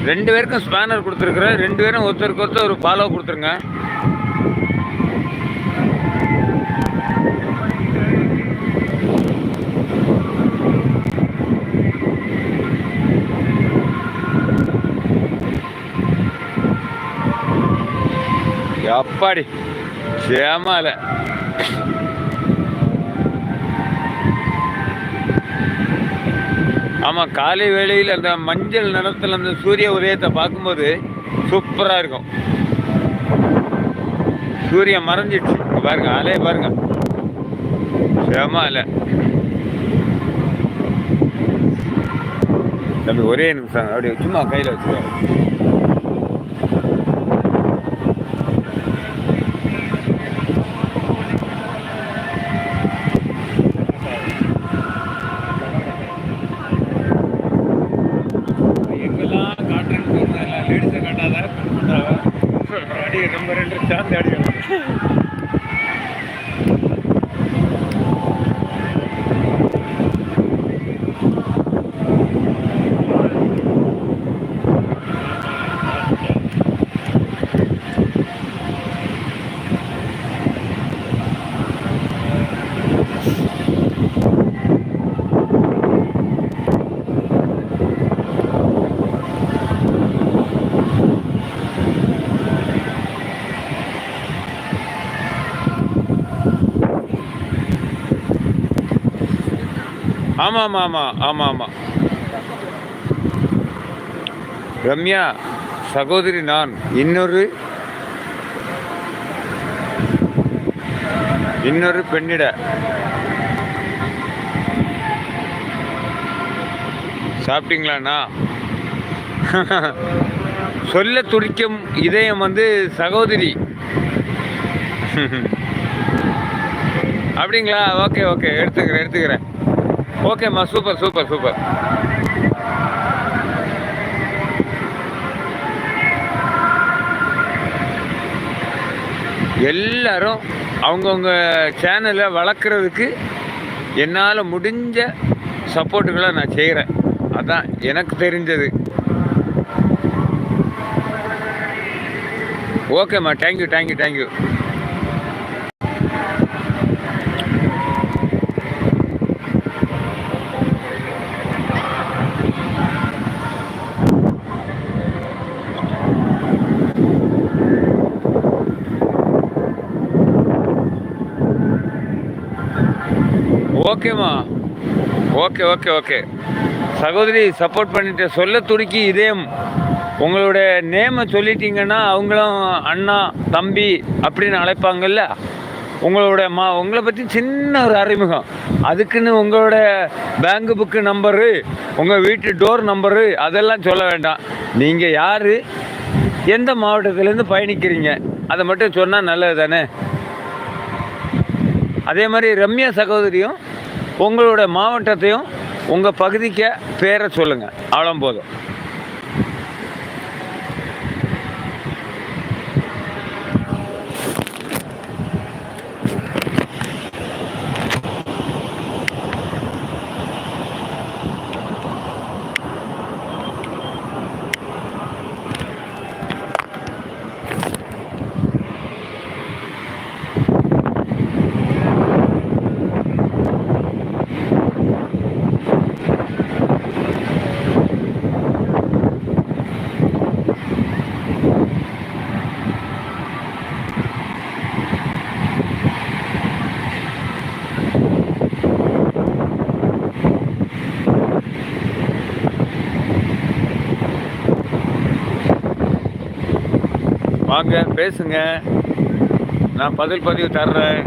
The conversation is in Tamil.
2 பேருக்கும் ஸ்பேனர் கொடுத்துருக்குறேன். 2 பேரும் ஒருத்தருக்கு ஒருத்தர் ஒரு ஃபாலோ கொடுத்துருங்க. அப்பாடி சேமால ஆமாம், காலை வேளையில் அந்த மஞ்சள் நிறத்தில் அந்த சூரிய உதயத்தை பார்க்கும்போது சூப்பராக இருக்கும். சூரியன் மறைஞ்சிடுச்சு பாருங்க, அலையை பாருங்க, சேமா அலை. தம்பி ஒரே நிமிஷம் அப்படி சும்மா கையில் வச்சுருவாங்க. லேடிஸை காட்டாத அடி நம்ம 2 சேர்ந்து அடிக்கணும். ஆமாம் ஆமாம் ஆமாம் ஆமாம். ரம்யா சகோதரி, நான் இன்னொரு பெண்ணிட சாப்பிட்டீங்களாண்ணா? சொல்ல துடிக்கும் இதயம் சகோதரி. அப்படிங்களா? ஓகே ஓகே, எடுத்துக்கிறேன். ஓகேம்மா, சூப்பர். எல்லாரும் அவங்கவுங்க சேனலை வளர்க்குறதுக்கு என்னால் முடிஞ்ச சப்போர்ட்டுகளை நான் செய்கிறேன். அதான் எனக்கு தெரிஞ்சது. ஓகேம்மா, தேங்க்யூ. ஓகேம்மா, ஓகே சகோதரி, சப்போர்ட் பண்ணிட்டு சொல்ல துடிக்கி இதயம். உங்களுடைய நேமை சொல்லிட்டீங்கன்னா அவங்களும் அண்ணா தம்பி அப்படின்னு அழைப்பாங்கல்ல. உங்களை பற்றி சின்ன ஒரு அறிமுகம். அதுக்குன்னு உங்களோட பேங்க் புக்கு நம்பரு, உங்கள் வீட்டு டோர் நம்பரு அதெல்லாம் சொல்ல வேண்டாம். நீங்கள் யார், எந்த மாவட்டத்திலேருந்து பயணிக்கிறீங்க, அதை மட்டும் சொன்னால் நல்லது தானே. அதே மாதிரி ரம்யா சகோதரியும் உங்களோட மாவட்டத்தையும் உங்கள் பகுதிக்கு பேரை சொல்லுங்கள், அவ்வளோ போதும். வாங்க பேசுங்க, நான் பதிவு தர்றேன்.